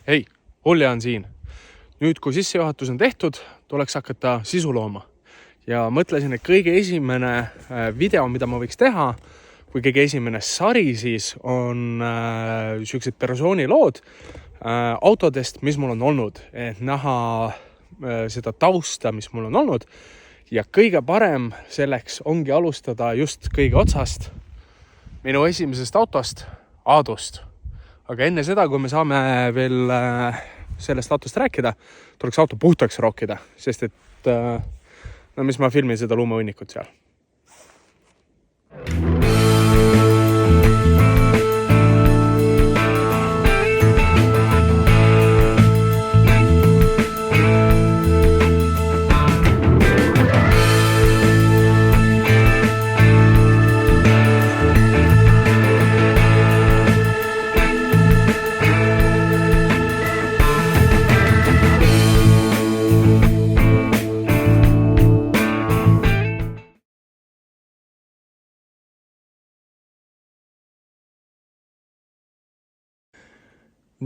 Hei, Olja on siin. Nüüd, kui sissejuhatus on tehtud, tuleks hakata sisu looma. Ja mõtlesin, et kõige esimene video, mida ma võiks teha, kui kõige esimene sari siis on sellised persoonilood autodest, mis mul on olnud. Et näha seda tausta, mis mul on olnud. Ja kõige parem selleks ongi alustada just kõige otsast minu esimesest autost, Aadust. Aga enne seda, kui me saame veel sellest autost rääkida, tuleks auto puhtaks rookida, sest et mis ma filmin seda luumehunnikut seal.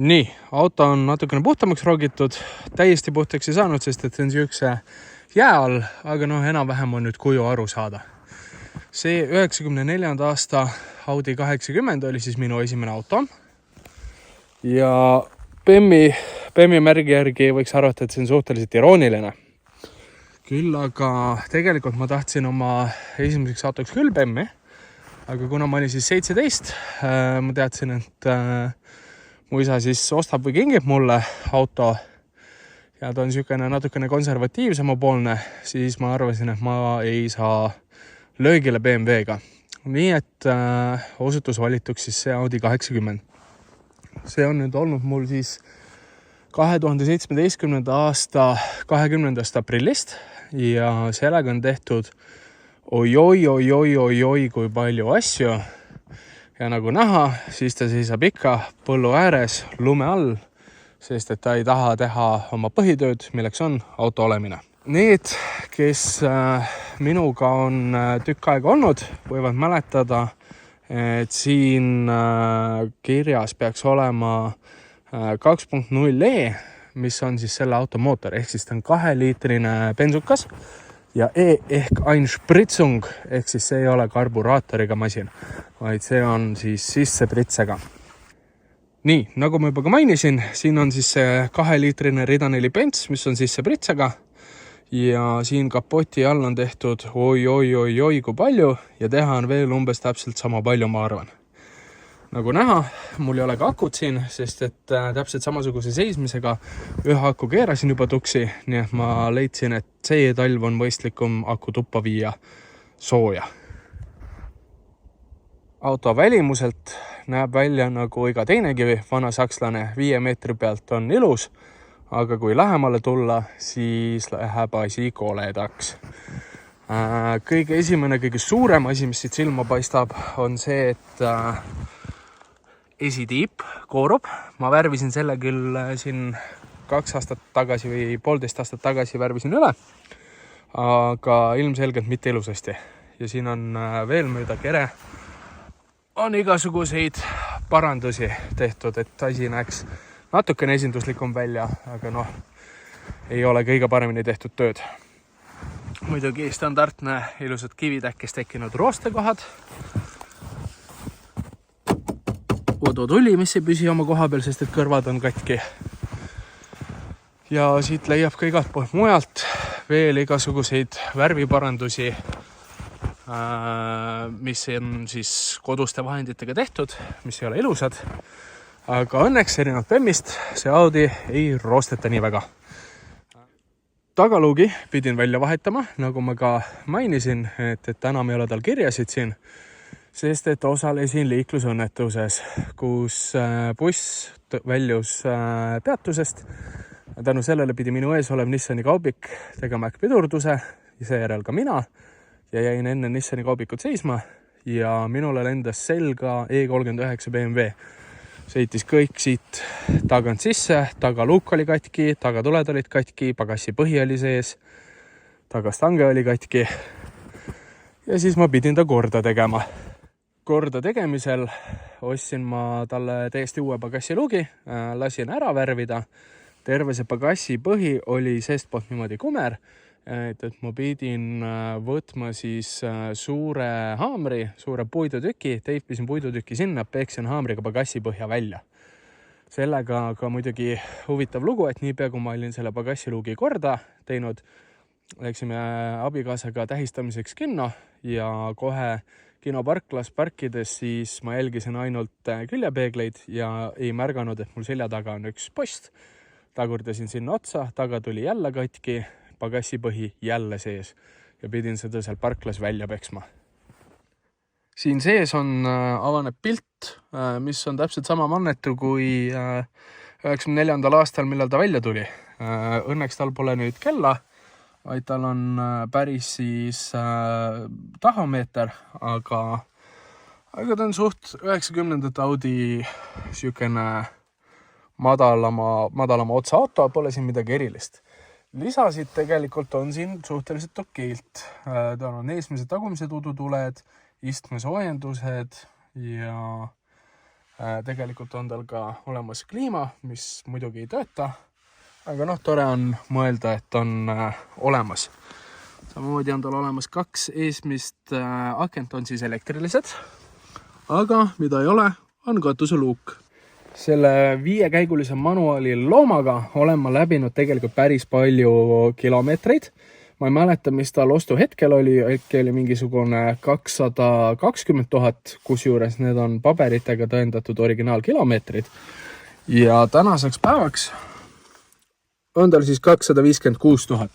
Nii, auto on natukene puhtamaks roogitud, täiesti puhtaks ei saanud, sest et see on siukse jää all, aga enam-vähem on nüüd kuju aru saada. See 94. aasta Audi 80 oli siis minu esimene auto. Ja BEM-i märgi järgi võiks arvata, et see on suhteliselt irooniline. Küll aga tegelikult ma tahtsin oma esimeseks autoks küll BEM-i, aga kuna ma olin siis 17, ma teadsin, et mu isa siis ostab või kingib mulle auto ja ta on niisugune natukene konservatiivsema poolne, siis ma arvasin, et ma ei saa löögile BMW-ga. Nii et osutus valituks siis see Audi 80. See on nüüd olnud mul siis 2017. aasta 20. aprillist ja sellega on tehtud oi, kui palju asju. Ja nagu näha, siis ta seisab ikka põllu ääres lume all, sest et ta ei taha teha oma põhitööd, milleks on auto olemine. Need, kes minuga on tükk aega olnud, võivad mäletada, et siin kirjas peaks olema 2.0e, mis on siis selle auto mootor, ehk siis ta on 2-liitrine bensukas ja ehk Einspritzung, ehk siis see ei ole karburaatoriga masin, vaid see on siis sissepritsega. Nii, nagu ma juba ka mainisin, siin on siis see 2-liitrine ridaneli Benz, mis on sissepritsega ja siin kapoti all on tehtud oi kui palju ja teha on veel umbes täpselt sama palju, ma arvan. Nagu näha, mul ei ole ka akut siin, sest et täpselt samasuguse seismisega ühe aku keerasin juba tuksi, nii et ma leidsin, et see talv on mõistlikum aku tuppa viia sooja. Auto välimuselt näeb välja nagu iga teinegi vana sakslane, 5 meetri pealt on ilus, aga kui lähemale tulla, siis läheb asi koledaks. Kõige esimene, kõige suurem asi, mis siit silma paistab, on see, et esitiip koorub. Ma värvisin selle küll siin 2 aastat tagasi või 1,5 aastat tagasi värvisin üle, aga ilmselgelt mitte ilusasti. Ja siin on veel mööda kere on igasuguseid parandusi tehtud, et asi näeks natukene esinduslikum välja, aga ei ole kõige paremini tehtud tööd. Muidugi standardne ilusad kivitäkkes tekkinud roostekohad. Odotulli, mis ei püsi oma koha peal, sest et kõrvad on katki. Ja siit leiab ka igalt poolt mujalt veel igasuguseid värviparandusi, mis on siis koduste vahenditega tehtud, mis ei ole ilusad. Aga õnneks erinevalt BEM-ist see Audi ei roosteta nii väga. Tagaluugi pidin välja vahetama, nagu ma ka mainisin, et täna me ei ole tal kirjasid siin, sest et osalesin liiklusõnnetuses, kus buss väljus peatusest. Tänu sellele pidi minu ees olev Nissani kaubik tegema äkkpidurduse ja seejärel ka mina ja jäin enne Nissani kaubikut seisma ja minule lendas selga E39 BMW. Sõitis kõik siit tagant sisse, tagaluuk oli katki, tagatuled olid katki, pagassi põhi oli sees, tagastange oli katki ja siis ma pidin ta korda tegema. Korda tegemisel ostsin ma talle täiesti uue pagassiluugi, lasin ära värvida. Terve see pagassi põhi oli seestpoolt niimoodi kumer, et ma pidin võtma siis suure haamri, suure puidutüki, teipisin puidutüki sinna, peeksin haamriga pagassi põhja välja. Sellega ka muidugi huvitav lugu, et niipea kui ma olin selle pagassiluugi korda teinud, läksime abikaasaga tähistamiseks kinno ja kohe kinoparklas parkides siis ma jälgisin ainult küljepeegleid ja ei märganud, et mul selja taga on üks post. Tagurdasin sinna otsa, taga tuli jälle katki, pagassipõhi jälle sees ja pidin seda seal parklas välja peksma. Siin sees avaneb pilt, mis on täpselt sama mannetu kui 94. aastal, millal ta välja tuli. Õnneks tal pole nüüd kella, vaid tal on päris siis tahomeeter, aga ta on suht 90. Audi siukene madalama otsa auto, pole siin midagi erilist. Lisasid tegelikult on siin suhteliselt okeilt. Tal on eesmised tagumised udutuled, istmesoojendused ja tegelikult on tal ka olemas kliima, mis muidugi ei tööta. Aga tore on mõelda, et on olemas. Samamoodi on tal olemas 2 eesmist akent on siis elektrilised, aga mida ei ole, on katuseluuk. Selle 5-käigulise manuaali loomaga olen ma läbinud tegelikult päris palju kilomeetreid. Ma ei mäleta, mis tal ostu hetkel oli, äkki oli mingisugune 220 000, kusjuures need on paberitega tõendatud originaalkilomeetrid. Ja tänaseks päevaks on tal siis 256 000.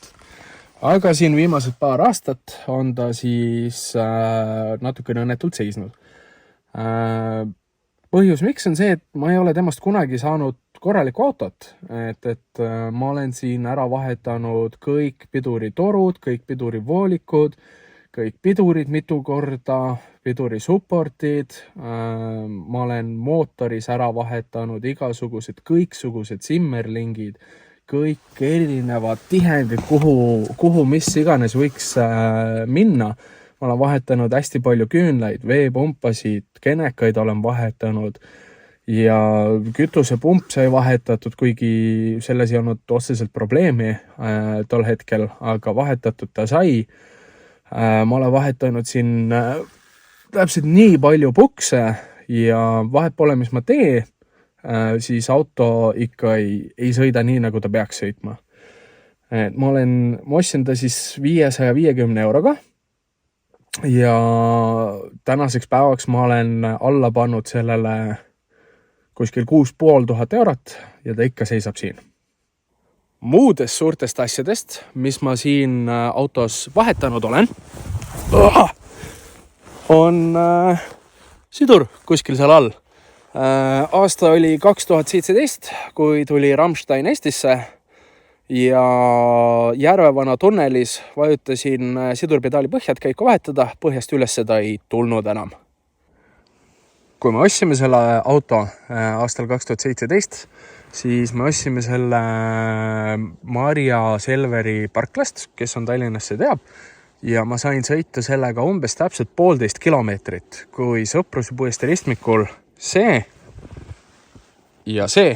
Aga siin viimased paar aastat on ta siis natukene õnnetult seisnud. Põhjus miks on see, et ma ei ole temast kunagi saanud korralikku autot, et ma olen siin ära vahetanud kõik piduritorud, kõik pidurivoolikud, kõik pidurid mitu korda, pidurisupportid, ma olen mootoris ära vahetanud kõiksugused simmerlingid, kõik erinevad tihendid, kuhu mis iganes võiks minna. Ma olen vahetanud hästi palju küünlaid, veepumpasid, kenekaid olen vahetanud ja kütusepump sai vahetatud, kuigi selles ei olnud otseselt probleemi tol hetkel, aga vahetatud ta sai. Ma olen vahetanud siin täpselt nii palju pukse ja vahet pole, mis ma tee, siis auto ikka ei sõida nii, nagu ta peaks sõitma. Ma ostsin ta siis 550 euroga. Ja tänaseks päevaks ma olen alla pannud sellele kuskil 6500 eurot ja ta ikka seisab siin. Muudest suurtest asjadest, mis ma siin autos vahetanud olen, on sidur kuskil seal all. Aasta oli 2017, kui tuli Rammstein Eestisse ja Järvevana tunnelis vajutasin sidurpedaali põhjad käiku vahetada, põhjast üles seda ei tulnud enam. Kui me ostsime selle auto aastal 2017, siis me ostsime selle Maria Selveri parklast, kes on Tallinnast, see teab, ja ma sain sõita sellega umbes täpselt 1,5 kilomeetrit, kui Sõpruse puiestee ristmikul see ja see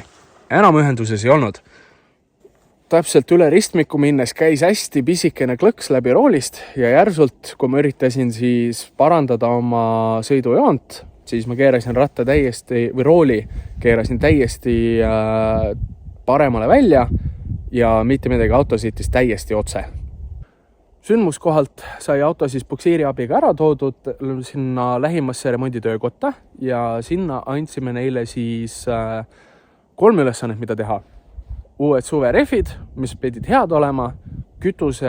enam ühenduses ei olnud. Täpselt üle ristmiku minnes käis hästi pisikene klõks läbi roolist ja järsult, kui ma üritasin siis parandada oma sõidujoont, siis ma keerasin ratta rooli keerasin täiesti paremale välja ja mitte midagi, auto sõitis täiesti otse. Sündmuskohalt sai auto siis puksiiri abiga ära toodud sinna lähimasse remonditöökotta ja sinna andsime neile siis 3 ülesannet, mida teha. Uued suverehvid, mis pidid head olema, kütuse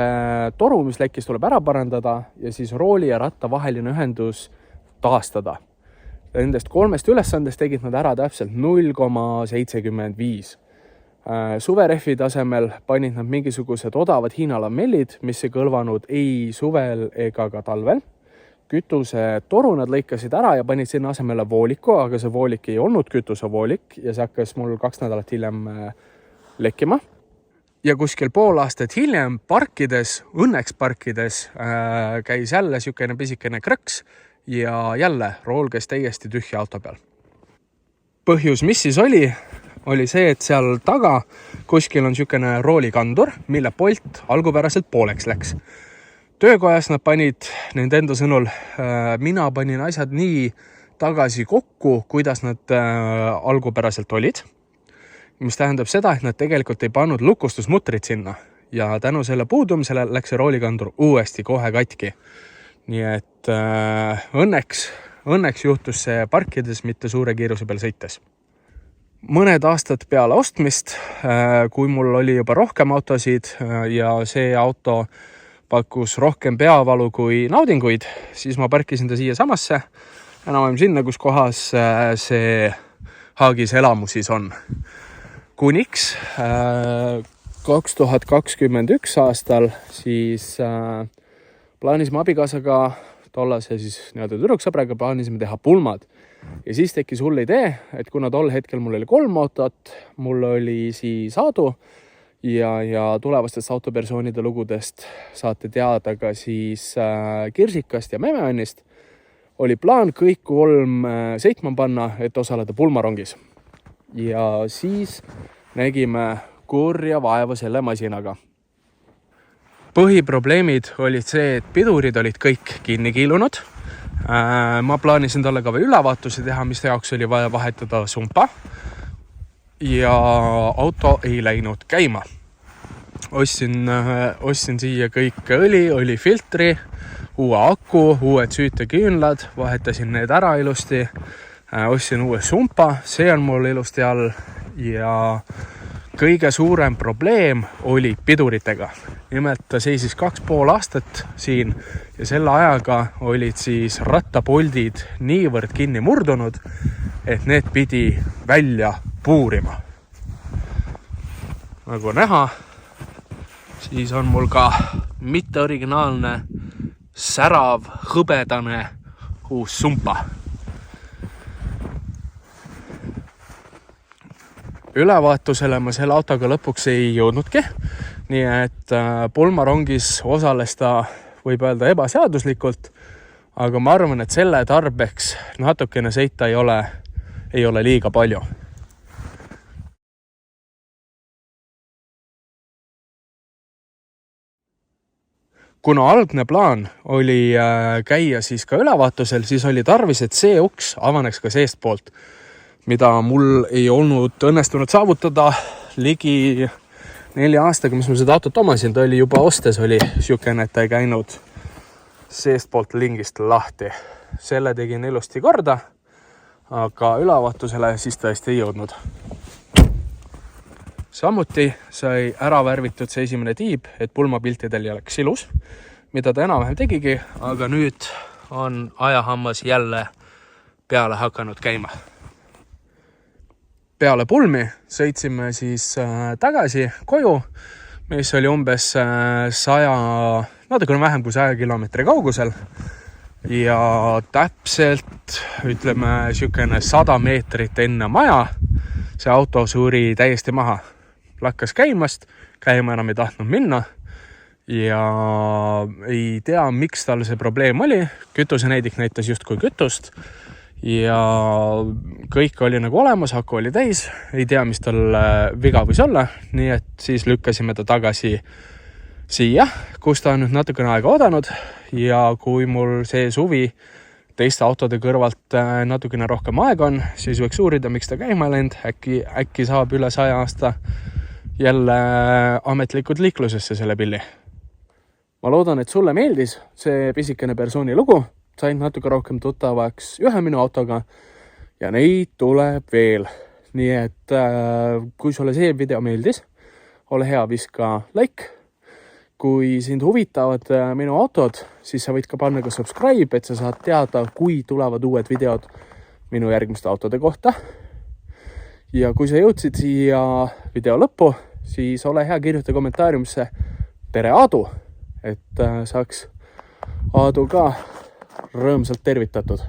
toru, mis lekkis, tuleb ära parandada ja siis rooli ja ratta vaheline ühendus taastada. Nendest 3 ülesandest tegid nad ära täpselt 0,75. Suverehvi tasemel panid nad mingisugused odavad Hiina lamellid, mis ei kõlvanud ei suvel ega ka talvel. Kütuse toru nad lõikasid ära ja panid sinna asemele vooliku, aga see voolik ei olnud kütusevoolik ja see hakkas mul 2 nädalat hiljem lekkima. Ja kuskil pool aastat hiljem õnneks parkides käis jälle siukene pisikene krõks ja jälle rool käis täiesti tühja auto peal. Põhjus, mis siis oli see, et seal taga kuskil on niisugune roolikandur, mille polt algupäraselt pooleks läks. Töökojas nad panid, nende enda sõnul, mina panin asjad nii tagasi kokku, kuidas nad algupäraselt olid, mis tähendab seda, et nad tegelikult ei pannud lukustusmutrit sinna ja tänu selle puudumisele läks see roolikandur uuesti kohe katki. Nii et õnneks juhtus see parkides, mitte suure kiiruse peal sõites. Mõned aastad peale ostmist, kui mul oli juba rohkem autosid ja see auto pakkus rohkem peavalu kui naudinguid, siis ma parkisin ta siia samasse, enam sinna, kus kohas see Haagis elamu siis on. Kuniks 2021 aastal siis plaanisime abikaasaga, tollase siis tüdruksõbraga plaanisime teha pulmad. Ja siis tekkis hull idee, et kuna tol hetkel mul oli 3 autot, mul oli siis Aadu ja tulevastest autopersoonide lugudest saate teada ka siis Kirsikast ja Memmeannist, oli plaan kõik 3 sõitma panna, et osaleda pulmarongis. Ja siis nägime kurja vaeva selle masinaga. Põhiprobleemid olid see, et pidurid olid kõik kinni kiilunud. Ma plaanisin talle ka veel ülevaatusi teha, mis jaoks oli vaja vahetada sumpa ja auto ei läinud käima. Ostsin siia kõik õli filtri, uue aku, uued süüteküünlad, vahetasin need ära ilusti, ostsin uue sumpa, see on mul ilusti all ja kõige suurem probleem oli piduritega. Nimelt ta seisis 2,5 aastat siin ja selle ajaga olid siis rattapoldid niivõrd kinni murdunud, et need pidi välja puurima. Nagu näha, siis on mul ka mitte originaalne, särav, hõbedane uus sumpa. Ülevaatusele ma selle autoga lõpuks ei jõudnudki, nii et pulmarongis osales ta, võib öelda, ebaseaduslikult, aga ma arvan, et selle tarbeks natukene sõita ei ole liiga palju. Kuna algne plaan oli käia siis ka ülevaatusel, siis oli tarvis, et see uks avaneks ka seestpoolt, mida mul ei olnud õnnestunud saavutada ligi 4 aastaga, mis ma seda autot omasin. Ta oli juba ostes, oli siukene, et ta ei käinud seestpoolt lingist lahti. Selle tegin ilusti korda, aga ülevaatusele siis tõesti ei jõudnud. Samuti sai ära värvitud see esimene tiib, et pulmapiltidel oleks ilus, mida ta enam-vähem tegigi, aga nüüd on ajahammas jälle peale hakanud käima. Peale pulmi sõitsime siis tagasi koju, mis oli umbes 100, natukene vähem kui 100 kilomeetri kaugusel. Ja täpselt, ütleme, siukene 100 meetrit enne maja, see auto suri täiesti maha. Lakkas käima enam ei tahtnud minna ja ei tea, miks tal see probleem oli. Kütuseneidik näitas justkui kütust ja kõik oli nagu olemas, aku oli täis, ei tea, mis tal viga võis olla, nii et siis lükkasime ta tagasi siia, kus ta on nüüd natukene aega oodanud ja kui mul see suvi teiste autode kõrvalt natukene rohkem aega on, siis võiks uurida, miks ta käima läinud, äkki saab üle 100 aasta jälle ametlikud liiklusesse selle pilli. Ma loodan, et sulle meeldis see pisikene persooni lugu, sain natuke rohkem tuttavaks ühe minu autoga ja neid tuleb veel. Nii et kui sulle see video meeldis, ole hea, viska like. Kui sind huvitavad minu autod, siis sa võid ka panna ka subscribe, et sa saad teada, kui tulevad uued videod minu järgmiste autode kohta. Ja kui sa jõudsid siia video lõppu, siis ole hea, kirjuta kommentaariumisse tere Aadu, et saaks Aadu ka rõõmsalt tervitatud.